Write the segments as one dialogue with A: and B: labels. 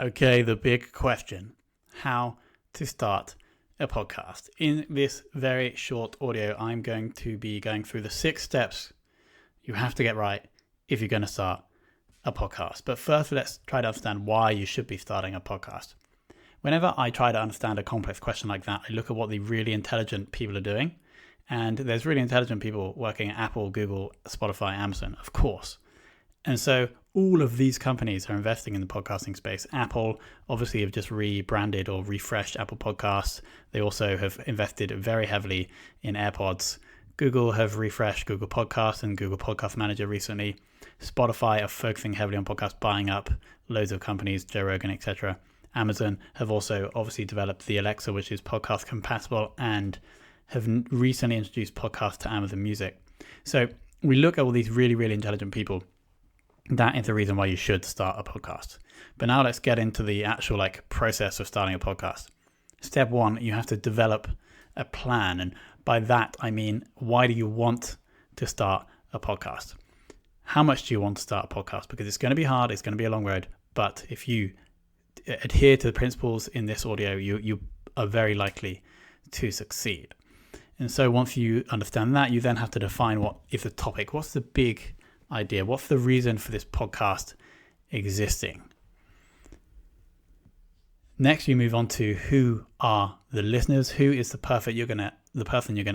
A: Okay, the big question, how to start a podcast. In this very short audio, I'm going to be going through the 6 steps you have to get right if you're going to start a podcast. But first, let's try to understand why you should be starting a podcast. Whenever I try to understand a complex question like that, I look at what the really intelligent people are doing. And there's really intelligent people working at Apple, Google, Spotify, Amazon, of course. And so all of these companies are investing in the podcasting space. Apple obviously have just rebranded or refreshed Apple Podcasts. They also have invested very heavily in AirPods. Google have refreshed Google Podcasts and Google Podcast Manager recently. Spotify are focusing heavily on podcasts, buying up loads of companies, Joe Rogan, etc. Amazon have also obviously developed the Alexa, which is podcast compatible, and have recently introduced podcasts to Amazon Music. So we look at all these really, really intelligent people. That is the reason why you should start a podcast. But now let's get into the actual process of starting a podcast. Step 1, you have to develop a plan. And by that, I mean, why do you want to start a podcast? How much do you want to start a podcast? Because it's going to be hard. It's going to be a long road. But if you adhere to the principles in this audio, you are very likely to succeed. And so once you understand that, you then have to define what is the topic. What's the big idea? What's the reason for this podcast existing? Next, you move on to who are the listeners? Who is the person you're going to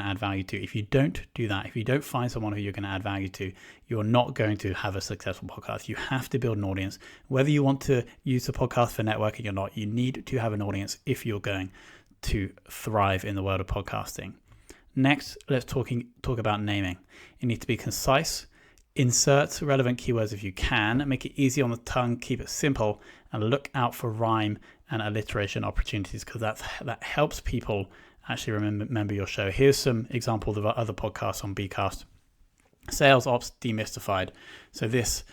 A: add value to? If you don't do that, if you don't find someone who you're going to add value to, you're not going to have a successful podcast. You have to build an audience. Whether you want to use the podcast for networking or not, you need to have an audience if you're going to thrive in the world of podcasting. Next, let's talk about naming. It needs to be concise. Insert relevant keywords if you can, make it easy on the tongue, keep it simple, and look out for rhyme and alliteration opportunities because that helps people actually remember your show. Here's some examples of other podcasts on Bcast. Sales Ops Demystified. So this,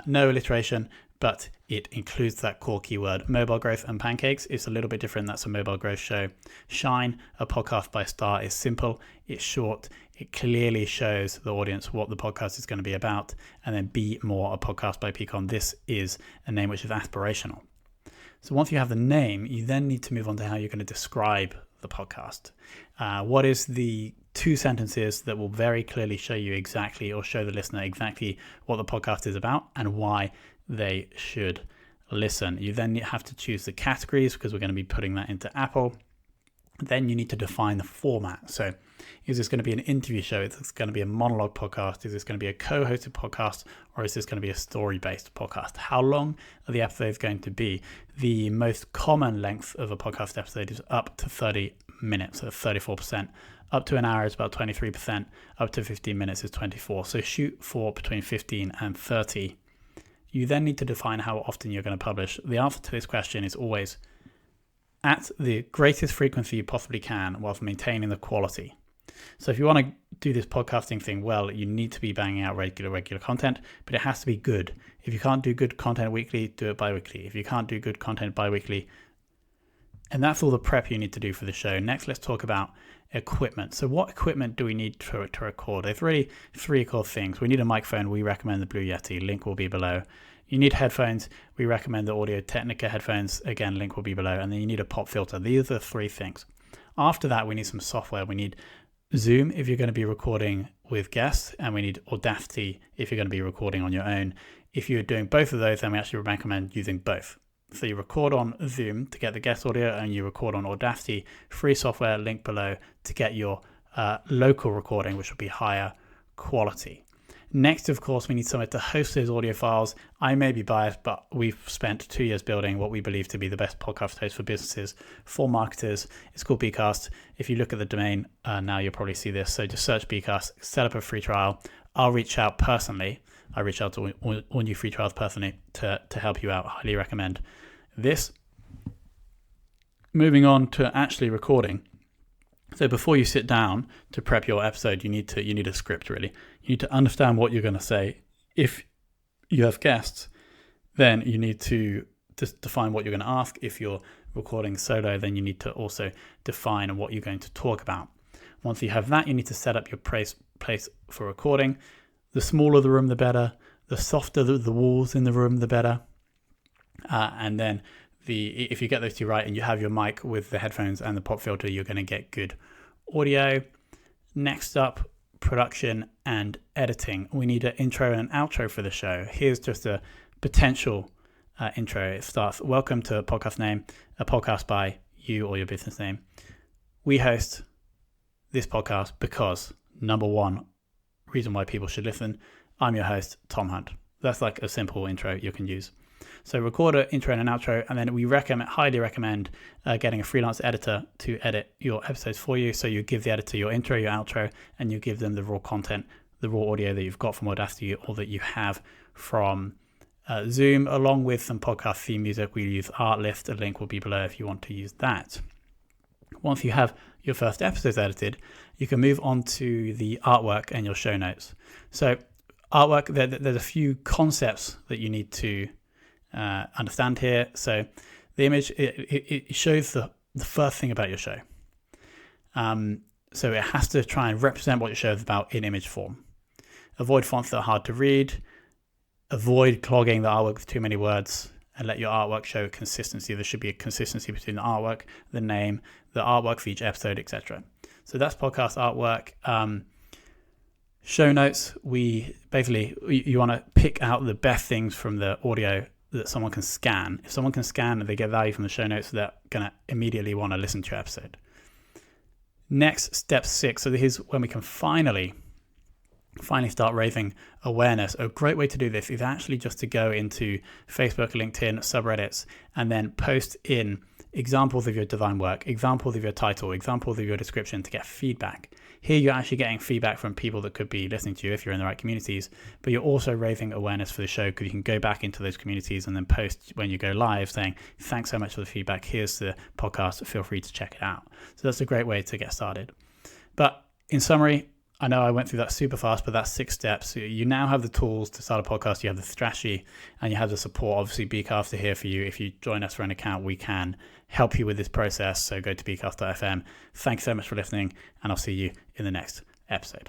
A: no alliteration, but it includes that core keyword. Mobile Growth and Pancakes is a little bit different. That's a mobile growth show. Shine, a podcast by Star, is simple, it's short, it clearly shows the audience what the podcast is going to be about. And then Be More, a podcast by Peakon. This is a name which is aspirational. So once you have the name, you then need to move on to how you're going to describe the podcast. What is the 2 sentences that will very clearly show you exactly, or show the listener exactly what the podcast is about and why they should listen. You then have to choose the categories because we're going to be putting that into Apple. Then you need to define the format. So is this going to be an interview show? Is this going to be a monologue podcast? Is this going to be a co-hosted podcast? Or is this going to be a story-based podcast? How long are the episodes going to be? The most common length of a podcast episode is up to 30 minutes, so 34%. Up to an hour is about 23%. Up to 15 minutes is 24%. So shoot for between 15 and 30. You then need to define how often you're going to publish. The answer to this question is always at the greatest frequency you possibly can whilst maintaining the quality. So if you want to do this podcasting thing well, you need to be banging out regular content, but it has to be good. If you can't do good content weekly, do it bi-weekly. If you can't do good content bi-weekly, and that's all the prep you need to do for the show. Next, let's talk about equipment. So what equipment do we need to record? There's really 3 core things. We need a microphone. We recommend the Blue Yeti. Link will be below. You need headphones. We recommend the Audio Technica headphones. Again, link will be below. And then you need a pop filter. These are the 3 things. After that, we need some software. We need Zoom if you're going to be recording with guests, and we need Audacity if you're going to be recording on your own. If you're doing both of those, then we actually recommend using both. So you record on Zoom to get the guest audio, and you record on Audacity, free software, link below, to get your local recording, which will be higher quality. Next, of course, we need somewhere to host those audio files. I may be biased, but we've spent 2 years building what we believe to be the best podcast host for businesses, for marketers. It's called Bcast. If you look at the domain now, you'll probably see this. So just search Bcast, set up a free trial. I'll reach out personally. I reach out to all new free trials personally to help you out. Highly recommend this. Moving on to actually recording. So before you sit down to prep your episode, you need a script, really. You need to understand what you're going to say. If you have guests, then you need to just define what you're going to ask. If you're recording solo, then you need to also define what you're going to talk about. Once you have that, you need to set up your place for recording. The smaller the room, the better. The softer the walls in the room, the better. And then if you get those two right and you have your mic with the headphones and the pop filter, you're going to get good audio. Next up, production and editing. We need an intro and an outro for the show. Here's just a potential intro. It starts, welcome to a podcast name, a podcast by you or your business name. We host this podcast because, number one, reason why people should listen, I'm your host, Tom Hunt. That's like a simple intro you can use. So record an intro and an outro, and then we highly recommend getting a freelance editor to edit your episodes for you. So you give the editor your intro, your outro, and you give them the raw content, the raw audio that you've got from Audacity or that you have from Zoom, along with some podcast theme music. We use Artlift. A link will be below if you want to use that. Once you have your first episodes edited, you can move on to the artwork and your show notes. So artwork, there's a few concepts that you need to understand here. So the image, it shows the first thing about your show. So it has to try and represent what your show is about in image form. Avoid fonts that are hard to read. Avoid clogging the artwork with too many words, and let your artwork show consistency. There should be a consistency between the artwork, the name, the artwork for each episode, etc. So that's podcast artwork. Show notes, you want to pick out the best things from the audio that someone can scan. If someone can scan and they get value from the show notes, they're going to immediately want to listen to your episode. Next, step 6. So here's when we can finally start raising awareness. A great way to do this is actually just to go into Facebook, LinkedIn, subreddits, and then post in examples of your design work, examples of your title, examples of your description to get feedback. Here you're actually getting feedback from people that could be listening to you if you're in the right communities, but you're also raising awareness for the show because you can go back into those communities and then post when you go live saying, thanks so much for the feedback. Here's the podcast. Feel free to check it out. So that's a great way to get started. But in summary, I know I went through that super fast, but that's 6 steps. You now have the tools to start a podcast. You have the strategy and you have the support. Obviously, Beecast are here for you. If you join us for an account, we can help you with this process. So go to beecast.fm. Thanks so much for listening, and I'll see you in the next episode.